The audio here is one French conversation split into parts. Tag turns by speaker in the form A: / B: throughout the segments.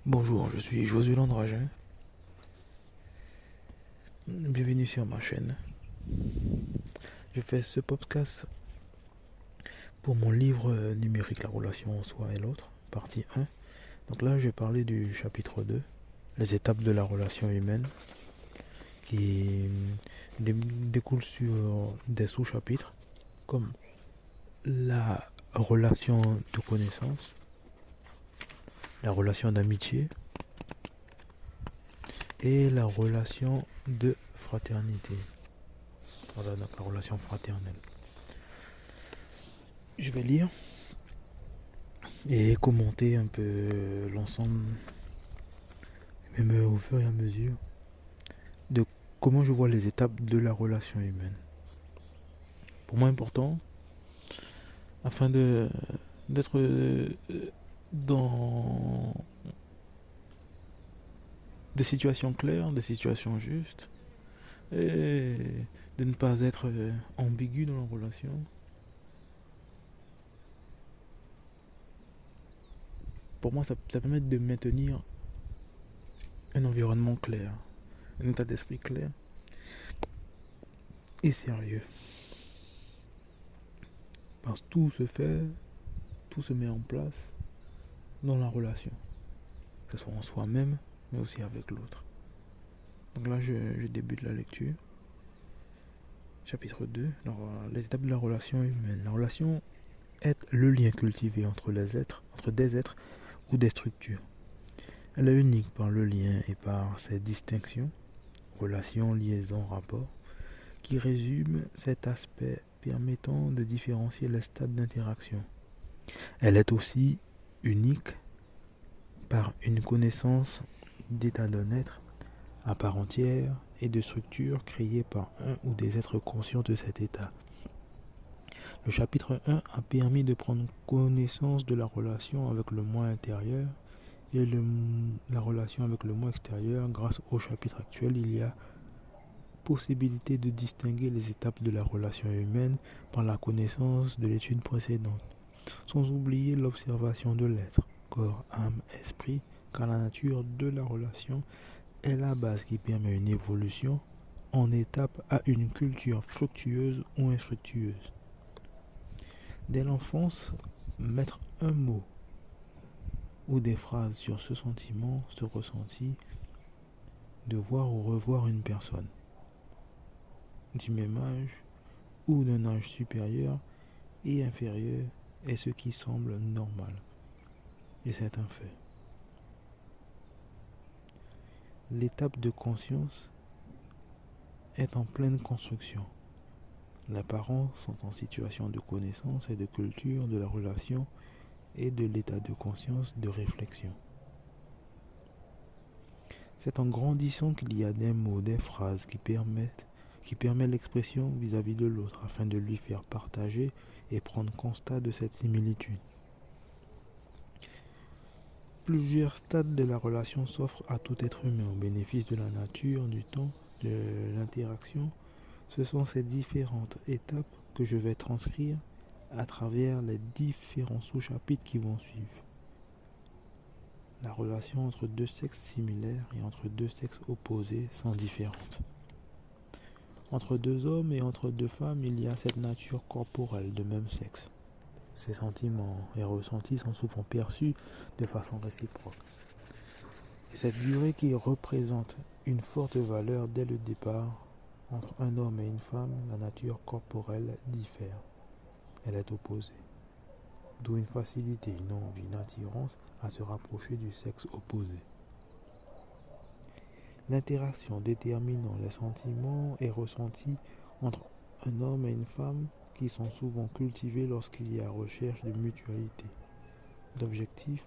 A: Bonjour, je suis Josué Landragin. Bienvenue sur ma chaîne. Je fais ce podcast pour mon livre numérique La relation en soi et l'autre, partie 1. Donc là, je vais parler du chapitre 2, les étapes de la relation humaine, qui découle sur des sous-chapitres comme la relation de connaissance, la relation d'amitié et la relation de fraternité. Voilà, donc la relation fraternelle. Je vais lire et commenter un peu l'ensemble, même au fur et à mesure, de comment je vois les étapes de la relation humaine. Pour moi, important, afin d'être dans des situations claires, des situations justes, et de ne pas être ambigu dans la relation. Pour moi, ça permet de maintenir un environnement clair, un état d'esprit clair et sérieux. Parce que tout se met en place dans la relation, que ce soit en soi-même, mais aussi avec l'autre. Donc là, je débute la lecture. Chapitre 2, les étapes de la relation humaine. La relation est le lien cultivé entre des êtres ou des structures. Elle est unique par le lien et par ses distinctions, relation, liaison, rapport, qui résument cet aspect permettant de différencier les stades d'interaction. Elle est aussi unique par une connaissance d'état d'un être à part entière et de structures créées par un ou des êtres conscients de cet état. Le chapitre 1 a permis de prendre connaissance de la relation avec le moi intérieur et la relation avec le moi extérieur. Grâce au chapitre actuel, il y a possibilité de distinguer les étapes de la relation humaine par la connaissance de l'étude précédente, sans oublier l'observation de l'être, corps, âme, esprit, car la nature de la relation est la base qui permet une évolution en étape à une culture fructueuse ou infructueuse. Dès l'enfance, mettre un mot ou des phrases sur ce sentiment, ce ressenti de voir ou revoir une personne du même âge ou d'un âge supérieur et inférieur est ce qui semble normal. Et c'est un fait. L'étape de conscience est en pleine construction. Les parents sont en situation de connaissance et de culture de la relation et de l'état de conscience de réflexion. C'est en grandissant qu'il y a des mots, des phrases qui permettent l'expression vis-à-vis de l'autre afin de lui faire partager et prendre constat de cette similitude. Plusieurs stades de la relation s'offrent à tout être humain au bénéfice de la nature, du temps, de l'interaction. Ce sont ces différentes étapes que je vais transcrire à travers les différents sous-chapitres qui vont suivre. La relation entre deux sexes similaires et entre deux sexes opposés sont différentes. Entre deux hommes et entre deux femmes, il y a cette nature corporelle de même sexe. Ces sentiments et ressentis sont souvent perçus de façon réciproque. Et cette durée qui représente une forte valeur dès le départ, entre un homme et une femme, la nature corporelle diffère. Elle est opposée. D'où une facilité, une envie, une attirance à se rapprocher du sexe opposé. L'interaction déterminant les sentiments et ressentis entre un homme et une femme qui sont souvent cultivés lorsqu'il y a recherche de mutualité, d'objectifs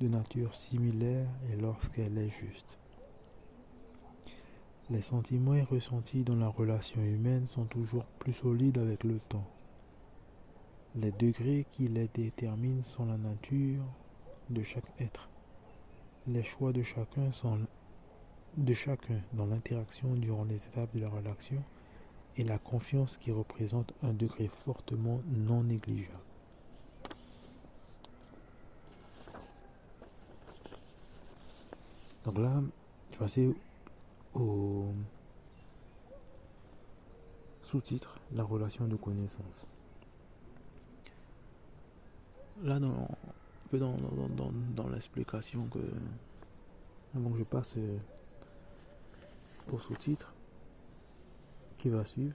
A: de nature similaire et lorsqu'elle est juste. Les sentiments et ressentis dans la relation humaine sont toujours plus solides avec le temps. Les degrés qui les déterminent sont la nature de chaque être, les choix de chacun dans l'interaction durant les étapes de la relation et la confiance qui représente un degré fortement non négligeable. Donc là, je vais passer au sous-titre, la relation de connaissance. Là, un peu dans l'explication que, avant que je passe au sous-titre qui va suivre,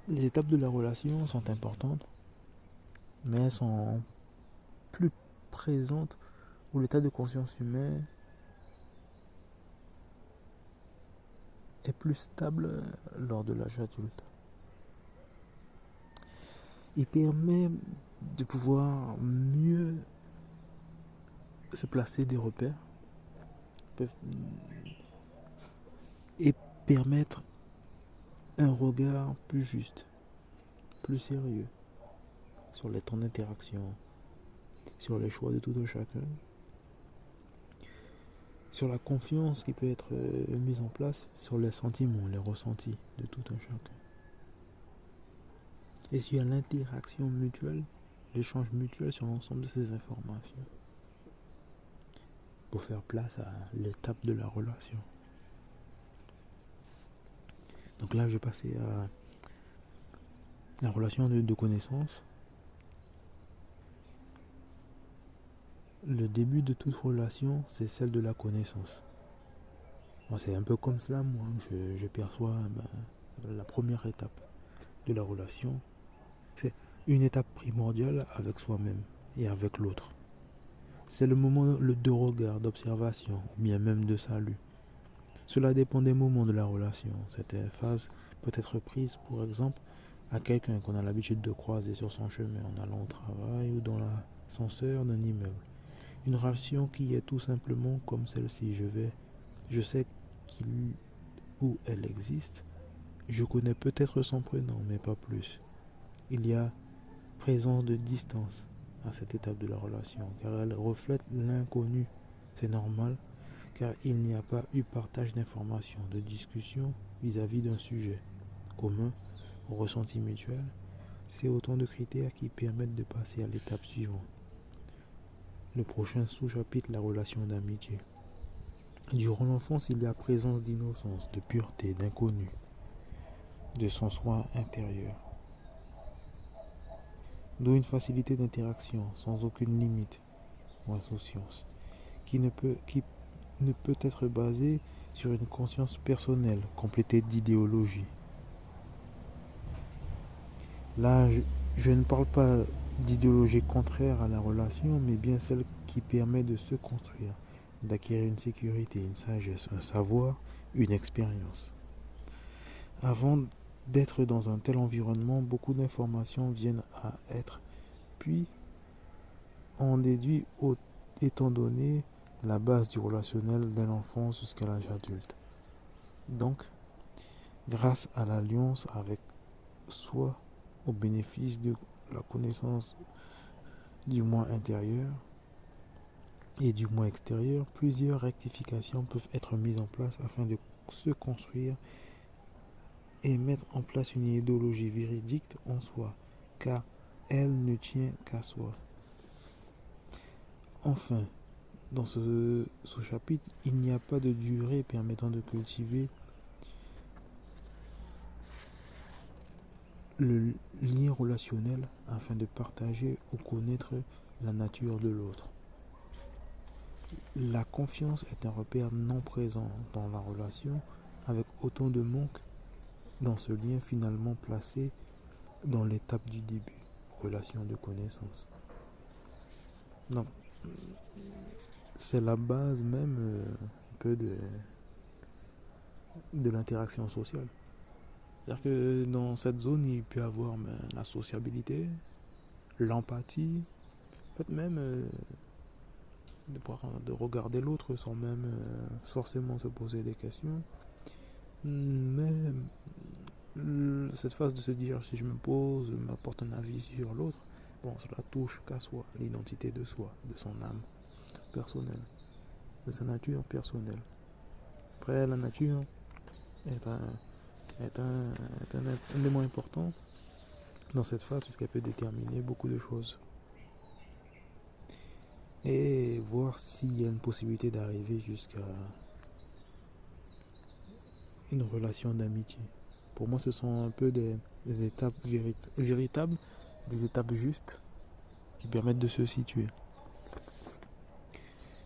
A: les étapes de la relation sont importantes, mais elles sont plus présentes où l'état de conscience humain est plus stable lors de l'âge adulte. Il permet de pouvoir mieux se placer des repères et permettre un regard plus juste, plus sérieux sur les temps d'interaction, sur les choix de tout un chacun, sur la confiance qui peut être mise en place, sur les sentiments, les ressentis de tout un chacun. Et sur l'interaction mutuelle, l'échange mutuel sur l'ensemble de ces informations pour faire place à l'étape de la relation. Donc là, je vais passer à la relation de connaissance. Le début de toute relation, c'est celle de la connaissance. Moi, c'est un peu comme cela, moi, que je perçois la première étape de la relation. C'est une étape primordiale avec soi-même et avec l'autre. C'est le moment de regard, d'observation, ou bien même de salut. Cela dépend des moments de la relation. Cette phase peut être prise, par exemple, à quelqu'un qu'on a l'habitude de croiser sur son chemin en allant au travail ou dans l'ascenseur d'un immeuble. Une relation qui est tout simplement comme celle-ci. Je sais qu'il ou elle existe. Je connais peut-être son prénom, mais pas plus. Il y a présence de distance à cette étape de la relation, car elle reflète l'inconnu. C'est normal, car il n'y a pas eu partage d'informations, de discussion vis-à-vis d'un sujet commun, ressenti mutuel. C'est autant de critères qui permettent de passer à l'étape suivante. Le prochain sous-chapitre, la relation d'amitié. Durant l'enfance, il y a présence d'innocence, de pureté, d'inconnu, de son soi intérieur. D'où une facilité d'interaction, sans aucune limite ou insouciance, qui ne peut être basée sur une conscience personnelle, complétée d'idéologie. Là, je ne parle pas d'idéologie contraire à la relation, mais bien celle qui permet de se construire, d'acquérir une sécurité, une sagesse, un savoir, une expérience. Avant d'être dans un tel environnement, beaucoup d'informations viennent à être, puis on déduit étant donné la base du relationnel dès l'enfance jusqu'à l'âge adulte. Donc, grâce à l'alliance avec soi, au bénéfice de la connaissance du moi intérieur et du moi extérieur, plusieurs rectifications peuvent être mises en place afin de se construire et mettre en place une idéologie véridique en soi, car elle ne tient qu'à soi. Enfin, dans ce sous-chapitre, il n'y a pas de durée permettant de cultiver le lien relationnel afin de partager ou connaître la nature de l'autre. La confiance est un repère non présent dans la relation, avec autant de manque dans ce lien finalement placé dans l'étape du début, relation de connaissance. Donc, c'est la base même un peu de l'interaction sociale. C'est-à-dire que dans cette zone, il peut y avoir la sociabilité, l'empathie, en fait même de regarder l'autre sans même forcément se poser des questions. Mais cette phase de se dire si je me pose, m'apporte un avis sur l'autre, bon, cela touche qu'à soi, l'identité de soi, de son âme personnelle, de sa nature personnelle. Après, la nature est un élément important dans cette phase puisqu'elle peut déterminer beaucoup de choses. et voir s'il y a une possibilité d'arriver jusqu'à une relation d'amitié. Pour moi, ce sont un peu des étapes véritables, des étapes justes qui permettent de se situer.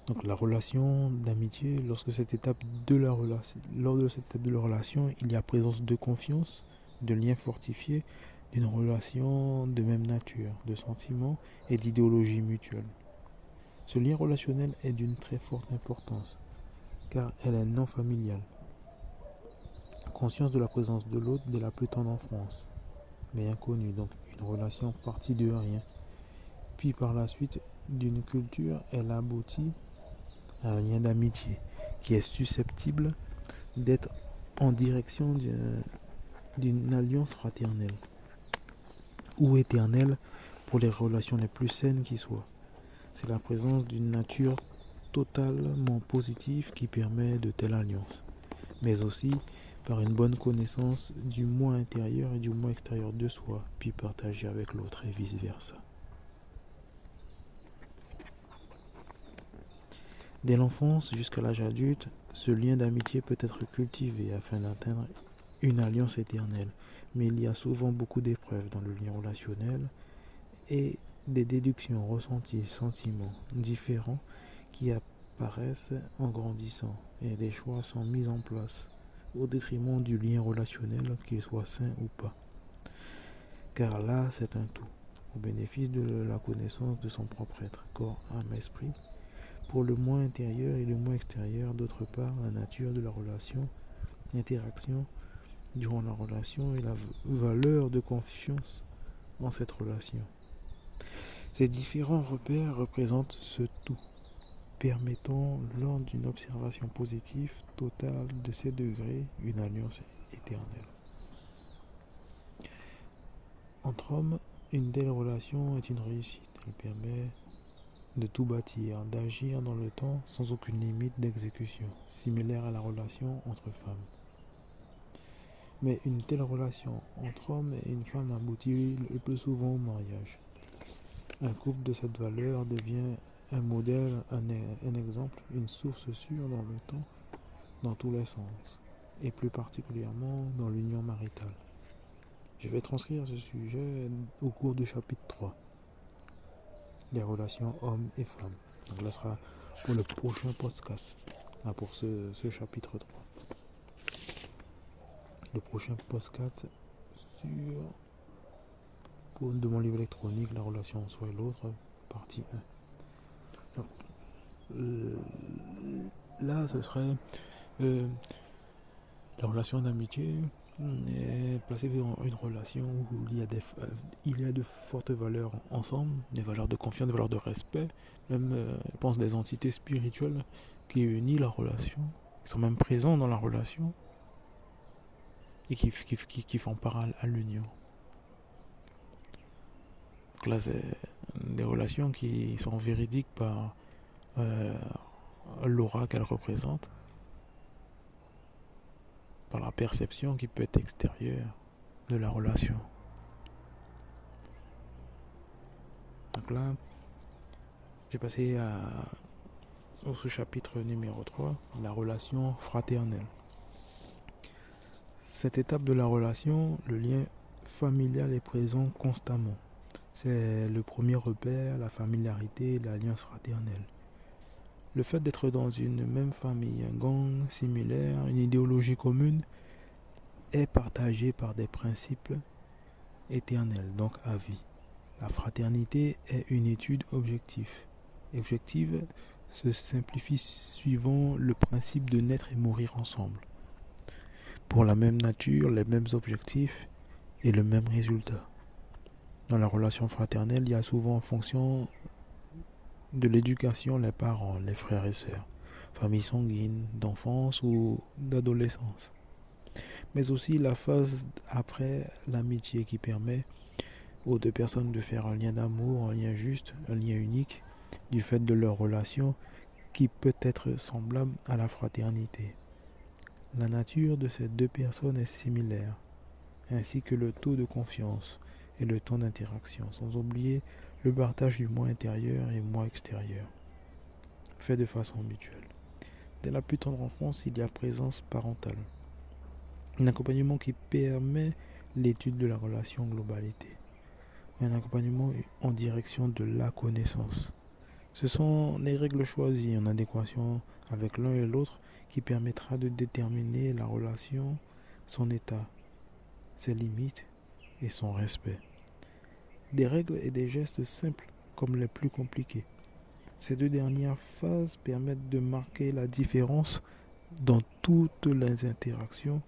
A: Donc la relation d'amitié, lorsque cette étape de la relation, lors de cette étape de la relation, il y a présence de confiance, de liens fortifiés, d'une relation de même nature, de sentiments et d'idéologie mutuelle. Ce lien relationnel est d'une très forte importance, car elle est non familiale. Conscience de la présence de l'autre dès la plus tendre enfance, mais inconnue, donc une relation partie de rien. Puis par la suite d'une culture, elle aboutit à un lien d'amitié qui est susceptible d'être en direction d'une alliance fraternelle ou éternelle pour les relations les plus saines qui soient. C'est la présence d'une nature totalement positive qui permet de telles alliances, mais aussi par une bonne connaissance du moi intérieur et du moi extérieur de soi, puis partagé avec l'autre et vice-versa. Dès l'enfance jusqu'à l'âge adulte, ce lien d'amitié peut être cultivé afin d'atteindre une alliance éternelle, mais il y a souvent beaucoup d'épreuves dans le lien relationnel et des déductions, ressentis, sentiments différents qui apparaissent en grandissant et des choix sont mis en place au détriment du lien relationnel, qu'il soit sain ou pas. Car là, c'est un tout, au bénéfice de la connaissance de son propre être, corps, âme, esprit, pour le moi intérieur et le moi extérieur, d'autre part, la nature de la relation, l'interaction durant la relation et la valeur de confiance en cette relation. Ces différents repères représentent ce tout, permettant, lors d'une observation positive totale de ces degrés, une alliance éternelle. Entre hommes, une telle relation est une réussite. Elle permet de tout bâtir, d'agir dans le temps sans aucune limite d'exécution, similaire à la relation entre femmes. Mais une telle relation entre homme et une femme aboutit le plus souvent au mariage. Un couple de cette valeur devient un modèle, un exemple, une source sûre dans le temps, dans tous les sens, et plus particulièrement dans l'union maritale. Je vais transcrire ce sujet au cours du chapitre 3, les relations hommes et femmes. Donc là sera pour le prochain podcast, là pour ce chapitre 3. Le prochain podcast de mon livre électronique, la relation entre soi et l'autre, partie 1. Donc, là, ce serait la relation d'amitié est placée dans une relation où il y a de fortes valeurs ensemble, des valeurs de confiance, des valeurs de respect, même, je pense, des entités spirituelles qui unissent la relation, qui sont même présents dans la relation et qui font part à l'union. Donc là, c'est des relations qui sont véridiques par l'aura qu'elles représentent, par la perception qui peut être extérieure de la relation. Donc là, j'ai passé au sous-chapitre numéro 3, la relation fraternelle. Cette étape de la relation, le lien familial est présent constamment. C'est le premier repère, la familiarité et l'alliance fraternelle. Le fait d'être dans une même famille, un gang similaire, une idéologie commune, est partagé par des principes éternels, donc à vie. La fraternité est une étude objective. Objective se simplifie suivant le principe de naître et mourir ensemble. Pour la même nature, les mêmes objectifs et le même résultat. Dans la relation fraternelle, il y a souvent en fonction de l'éducation les parents, les frères et sœurs, famille sanguine, d'enfance ou d'adolescence. Mais aussi la phase après l'amitié qui permet aux deux personnes de faire un lien d'amour, un lien juste, un lien unique, du fait de leur relation qui peut être semblable à la fraternité. La nature de ces deux personnes est similaire, ainsi que le taux de confiance et le temps d'interaction, sans oublier le partage du moi intérieur et moi extérieur. fait de façon mutuelle. Dès la plus tendre enfance, il y a présence parentale. Un accompagnement qui permet l'étude de la relation globalité. Un accompagnement en direction de la connaissance. Ce sont les règles choisies en adéquation avec l'un et l'autre qui permettra de déterminer la relation, son état, ses limites et son respect. Des règles et des gestes simples comme les plus compliqués. Ces deux dernières phases permettent de marquer la différence dans toutes les interactions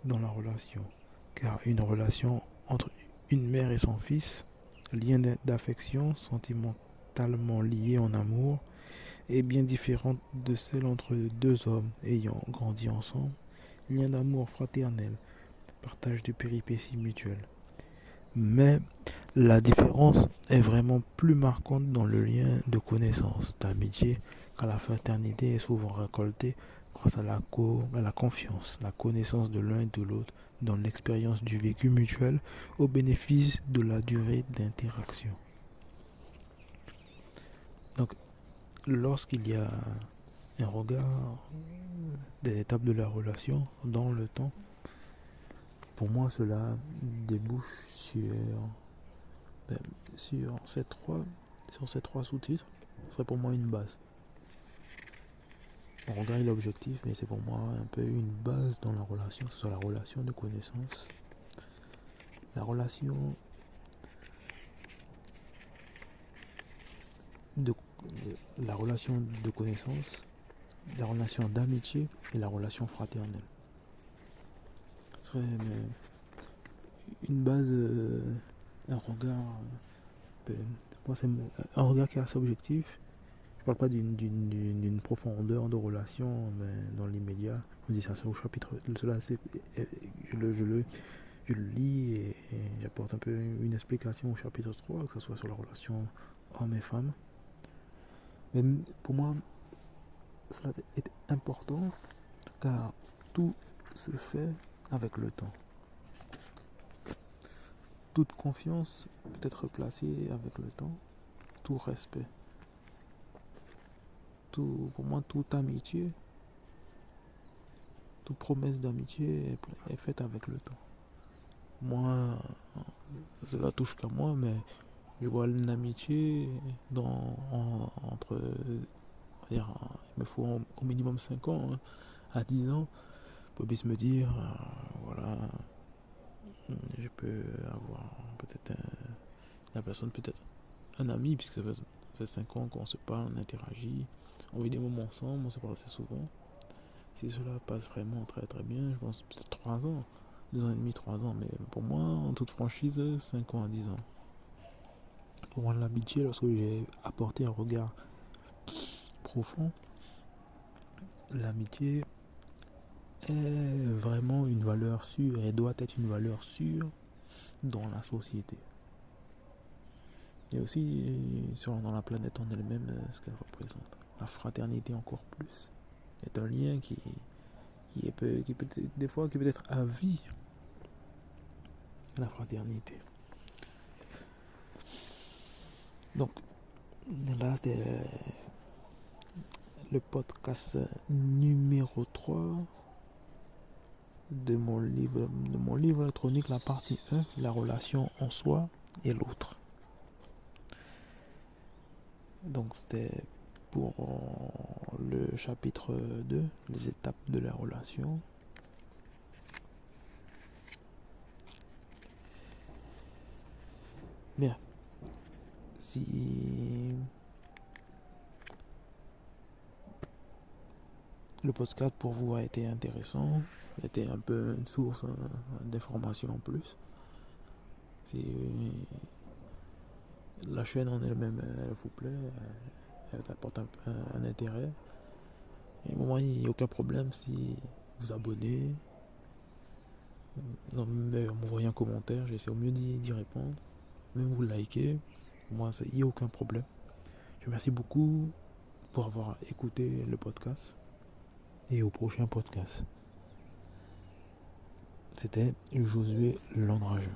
A: dans la relation. Car une relation entre une mère et son fils, lien d'affection sentimentalement lié en amour, est bien différente de celle entre deux hommes ayant grandi ensemble, lien d'amour fraternel, partage de péripéties mutuelles. Mais la différence est vraiment plus marquante dans le lien de connaissance, d'amitié, car la fraternité est souvent récoltée grâce à la confiance, la connaissance de l'un et de l'autre dans l'expérience du vécu mutuel au bénéfice de la durée d'interaction. Donc, lorsqu'il y a un regard des étapes de la relation dans le temps, pour moi cela débouche sur ces trois sous-titres. Ce serait pour moi une base. On regarde l'objectif, mais c'est pour moi un peu une base dans la relation, que ce soit la relation de connaissance, la relation de connaissance, la relation d'amitié et la relation fraternelle. Ce serait une base, un regard, moi c'est un regard qui est assez objectif. Je parle pas d'une profondeur de relation, mais dans l'immédiat, on dit ça c'est au chapitre, cela c'est, je le lis et j'apporte un peu une explication au chapitre 3, que ce soit sur la relation homme et femme. Mais pour moi, cela est important car tout se fait avec le temps. Toute confiance peut être placée avec le temps, tout respect. Pour moi, toute amitié, toute promesse d'amitié est faite avec le temps. Moi, cela touche qu'à moi, mais je vois une amitié entre, il me faut au minimum 5 ans, hein, à 10 ans, pour puisse me dire, voilà, je peux avoir peut-être la personne, peut-être un ami, puisque ça fait 5 ans qu'on se parle, on interagit, on vit des moments ensemble, on se parle assez souvent. Si cela passe vraiment très très bien, je pense peut-être 3 ans, 2 ans et demi, 3 ans, mais pour moi, en toute franchise, 5 ans à 10 ans. Pour moi, l'amitié, lorsque j'ai apporté un regard profond, l'amitié est vraiment une valeur sûre et doit être une valeur sûre dans la société. Et aussi dans la planète en elle-même, ce qu'elle représente. La fraternité encore plus est un lien qui peut des fois qui peut être à vie. La fraternité. Donc là c'était le podcast numéro 3 de mon livre électronique, la partie 1, la relation en soi et l'autre. Donc c'était pour le chapitre 2, les étapes de la relation. Bien. Si le podcast pour vous a été intéressant, a été un peu une source d'information en plus, si la chaîne en elle-même elle vous plaît, elle t'apporte un intérêt, et au moins il n'y a aucun problème si vous abonnez, m'envoyez un commentaire, j'essaie au mieux d'y répondre, même vous likez, moi il n'y a aucun problème. Je vous remercie beaucoup pour avoir écouté le podcast et au prochain podcast. C'était Josué Landrageux.